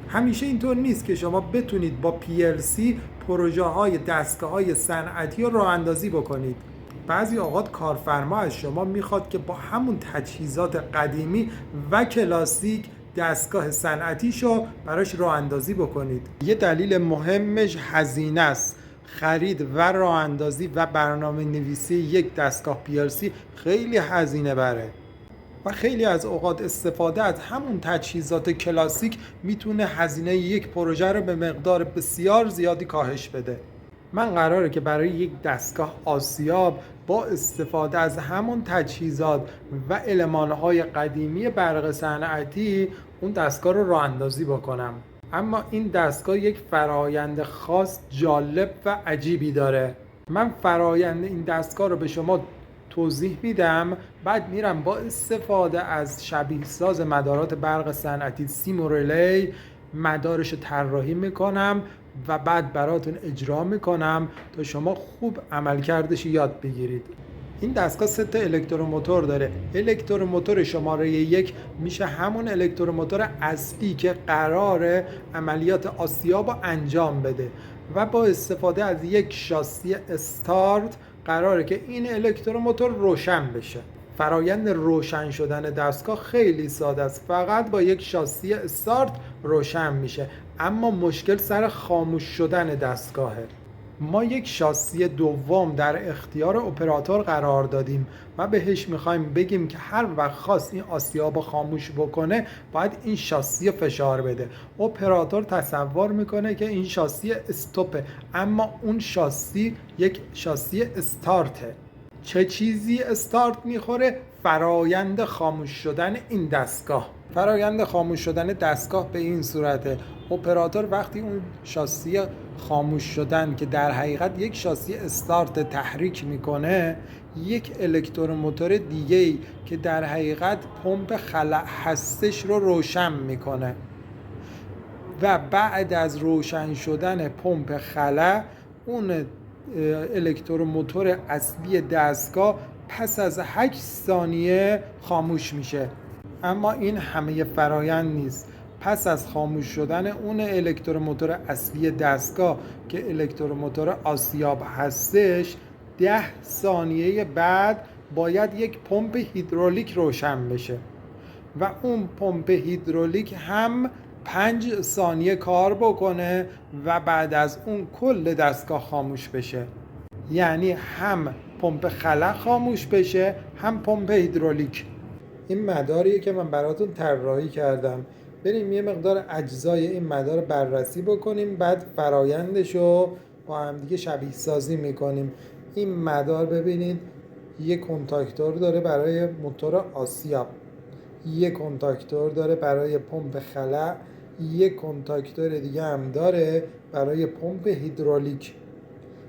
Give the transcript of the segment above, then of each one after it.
همیشه اینطور نیست که شما بتونید با PLC پروژه های دستگاه های صنعتی رو راه اندازی بکنید. بعضی اوقات کارفرما از شما میخواد که با همون تجهیزات قدیمی و کلاسیک دستگاه صنعتیشو براش راه اندازی بکنید. یه دلیل مهمش هزینه است. خرید و راه اندازی و برنامه نویسی یک دستگاه PLC خیلی هزینه بره و خیلی از اوقات استفاده از همون تجهیزات کلاسیک میتونه هزینه یک پروژه رو به مقدار بسیار زیادی کاهش بده. من قراره که برای یک دستگاه آسیاب با استفاده از همون تجهیزات و المانهای قدیمی برق صنعتی اون دستگاه رو راه اندازی بکنم. اما این دستگاه یک فرایند خاص، جالب و عجیبی داره. من فرایند این دستگاه رو به شما توضیح میدم، بعد میرم با استفاده از شبیه ساز مدارات برق صنعتی سیموریلی مدارش رو طراحی میکنم و بعد براتون اجرا میکنم تا شما خوب عملکردش یاد بگیرید. این دستگاه 3 تا الکتروموتور داره. الکتروموتور شماره 1 میشه همون الکتروموتور اصلی که قراره عملیات آسیاب رو انجام بده و با استفاده از یک شاسی استارت قراره که این الکتروموتور روشن بشه. فرایند روشن شدن دستگاه خیلی ساده است، فقط با یک شاسی استارت روشن میشه. اما مشکل سر خاموش شدن دستگاهه. ما یک شاسی دوم در اختیار اپراتور قرار دادیم و بهش میخوایم بگیم که هر وقت خواست این آسیاب خاموش بکنه باید این شاسی فشار بده. اپراتور تصور میکنه که این شاسی استوپه، اما اون شاسی یک شاسی استارته. چه چیزی استارت میخوره؟ فرایند خاموش شدن این دستگاه. فرایند خاموش شدن دستگاه به این صورته: اپراتور وقتی اون شاسی خاموش شدن که در حقیقت یک شاسی استارت تحریک میکنه، یک الکتروموتور دیگه که در حقیقت پمپ خلع هستش رو روشن میکنه و بعد از روشن شدن پمپ خلع اون الکتروموتور اصلی دستگاه پس از 8 ثانیه خاموش میشه. اما این همه فرایند نیست. پس از خاموش شدن اون الکتروموتور اصلی دستگاه که الکتروموتور آسیاب هستش، 10 ثانیه بعد باید یک پمپ هیدرولیک روشن بشه و اون پمپ هیدرولیک هم 5 ثانیه کار بکنه و بعد از اون کل دستگاه خاموش بشه. یعنی هم پمپ خلع خاموش بشه، هم پمپ هیدرولیک. این مداریه که من براتون طراحی کردم. بریم یه مقدار اجزای این مدار بررسی بکنیم، بعد فرایندش رو با هم دیگه شبیه سازی میکنیم. این مدار ببینید یه کنتاکتور داره برای موتور آسیاب، یک کنتاکتور داره برای پمپ خلع، یک کنتاکتور دیگه هم داره برای پمپ هیدرولیک.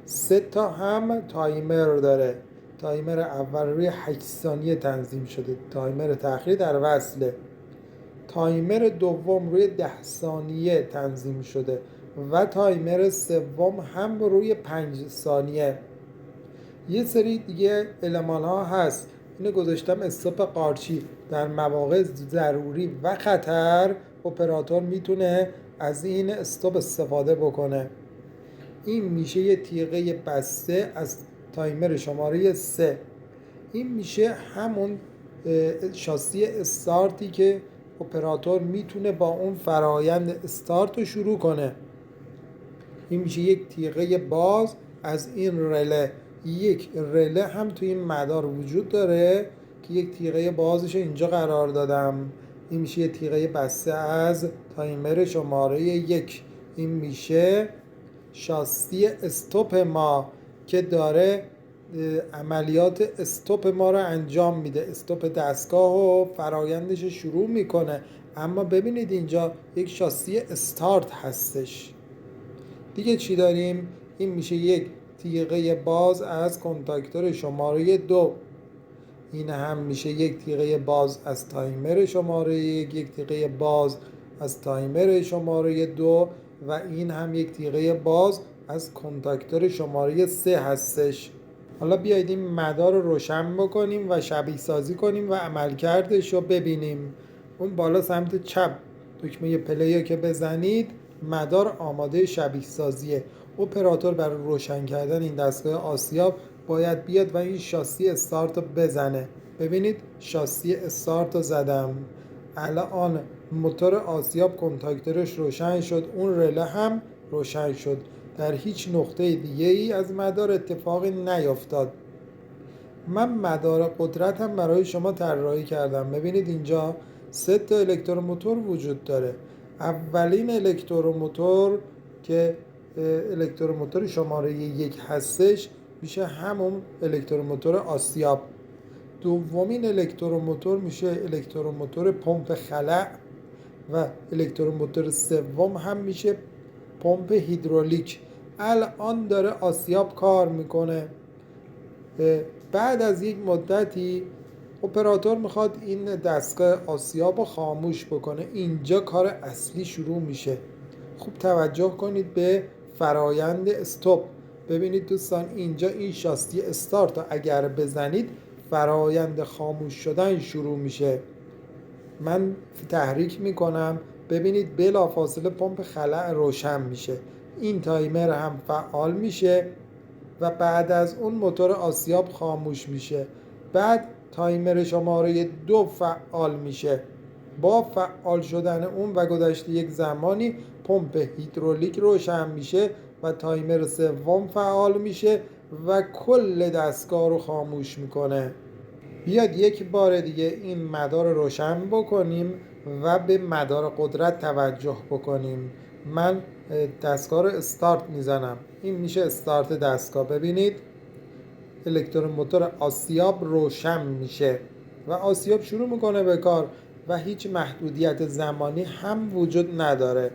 3 تا هم تایمر داره. تایمر اول روی 8 ثانیه تنظیم شده، تایمر تأخیر در وصله. تایمر دوم روی 10 ثانیه تنظیم شده و تایمر سوم هم روی 5 ثانیه. یه سری دیگه المان ها هست، اینو گذاشتم استاپ قارچی. در مواقع ضروری و خطر اپراتور میتونه از این استاپ استفاده بکنه. این میشه یه تیغه بسته از تایمر شماره 3. این میشه همون شاسی استارتی که اپراتور میتونه با اون فرایند استارت رو شروع کنه. این میشه یک تیغه باز از این رله. یک رله هم توی این مدار وجود داره که یک تیغه بازش اینجا قرار دادم. این میشه یه تیغه بسته از تایمر شماره 1. این میشه شاسی استوپ ما که داره عملیات استوپ ما رو انجام میده، استوپ دستگاه و فرایندش شروع میکنه. اما ببینید اینجا یک شاسی استارت هستش. دیگه چی داریم؟ این میشه یک تیغه باز از کنتاکتور شماره 2. این هم میشه یک تیغه باز از تایمر شماره 1، یک تیغه باز از تایمر شماره 2 و این هم یک تیغه باز از کنتاکتور شماره 3 هستش. حالا بیایید این مدار رو روشن بکنیم و شبیه سازی کنیم و عملکردش رو ببینیم. اون بالا سمت چپ دکمه پلی که بزنید مدار آماده شبیه سازیه. اپراتور برای روشن کردن این دستگاه آسیاب باید بیاد و این شاسی استارت رو بزنه. ببینید شاسی استارت رو زدم، الان موتور آسیاب کنتاکتورش روشن شد، اون رله هم روشن شد. در هیچ نقطه دیگه ای از مدار اتفاقی نیفتاد. من مدار قدرت هم برای شما طراحی کردم. ببینید اینجا 3 تا الکتروموتور وجود داره. اولین الکتروموتور که الکتروموتور شماره 1 هستش میشه همون الکتروموتور آسیاب. دومین الکتروموتور میشه الکتروموتور پمپ خلع و الکتروموتور سوم هم میشه پمپ هیدرولیک. الان داره آسیاب کار میکنه. بعد از یک مدتی اپراتور میخواد این دستگاه آسیاب رو خاموش بکنه. اینجا کار اصلی شروع میشه. خوب توجه کنید به فرایند استاپ. ببینید دوستان اینجا این شاسی استارت رو اگر بزنید فرایند خاموش شدن شروع میشه. من تحریک میکنم، ببینید بلافاصله پمپ خلع روشن میشه، این تایمر هم فعال میشه و بعد از اون موتور آسیاب خاموش میشه. بعد تایمر شماره 2 فعال میشه. با فعال شدن اون و گذشت یک زمانی پمپ هیدرولیک روشن میشه و تایمر سوم فعال میشه و کل دستگاه رو خاموش میکنه. بیاد یک بار دیگه این مدار رو روشن بکنیم و به مدار قدرت توجه بکنیم. من دستگاه رو استارت میزنم. این میشه استارت دستگاه. ببینید الکتروموتور آسیاب روشن میشه و آسیاب شروع میکنه به کار و هیچ محدودیت زمانی هم وجود نداره.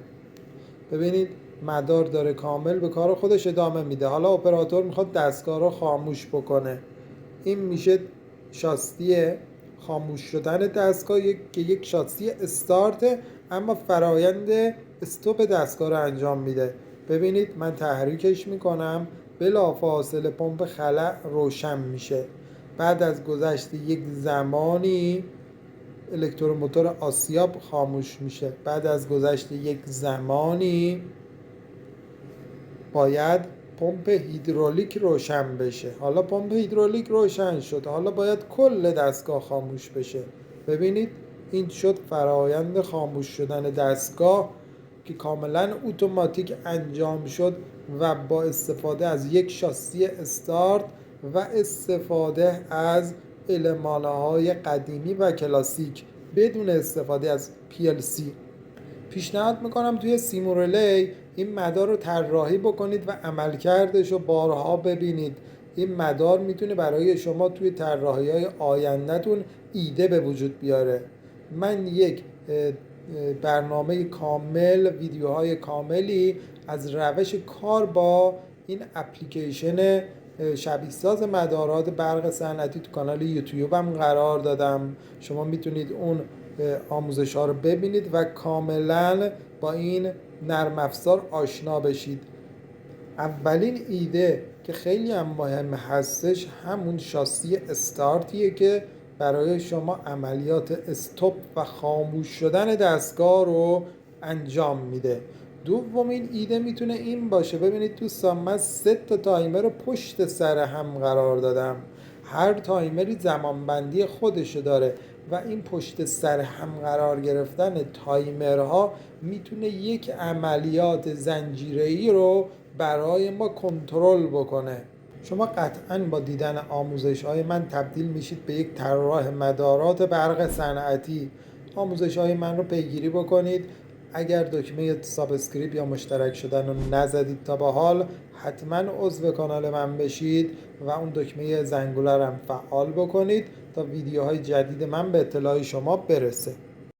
ببینید مدار داره کامل به کار خودش ادامه میده. حالا اپراتور میخواد دستگاه رو خاموش بکنه. این میشه شاسی خاموش شدن دستگاه که یک شاسی استارت، اما فرایند استوپ دستگاه رو انجام میده. ببینید من تحریکش میکنم، بلافاصله پمپ خلع روشن میشه. بعد از گذشت یک زمانی الکتروموتور آسیاب خاموش میشه. بعد از گذشت یک زمانی باید پمپ هیدرولیک روشن بشه. حالا پمپ هیدرولیک روشن شد، حالا باید کل دستگاه خاموش بشه. ببینید این شد فرایند خاموش شدن دستگاه که کاملا اتوماتیک انجام شد و با استفاده از یک شاسی استارت و استفاده از المان‌های قدیمی و کلاسیک بدون استفاده از PLC. پیشنهاد میکنم توی سیموریلی این مدار رو طراحی بکنید و عملکردش رو بارها ببینید. این مدار میتونه برای شما توی طراحی‌های آینده‌تون ایده به وجود بیاره. من یک برنامه کامل، ویدیوهای کاملی از روش کار با این اپلیکیشن شبیه ساز مدارات برق صنعتی تو کانال یوتیوبم قرار دادم. شما میتونید اون آموزش ها رو ببینید و کاملا با این نرم افزار آشنا بشید. اولین ایده که خیلی هم مهم هستش همون شاسی استارتیه که برای شما عملیات استاپ و خاموش شدن دستگاه رو انجام میده. دومین ایده میتونه این باشه. ببینید دوستان من 3 تا تایمر رو پشت سر هم قرار دادم. هر تایمری زمانبندی خودشو داره و این پشت سر هم قرار گرفتن تایمرها میتونه یک عملیات زنجیره‌ای رو برای ما کنترل بکنه. شما قطعاً با دیدن آموزش‌های من تبدیل میشید به یک طراح مدارات برق صنعتی. آموزش‌های من رو پیگیری بکنید. اگر دکمه سابسکریب یا مشترک شدن رو نزدید تا به حال، حتما عضو کانال من بشید و اون دکمه زنگوله رو هم فعال بکنید تا ویدیوهای جدید من به اطلاع شما برسه.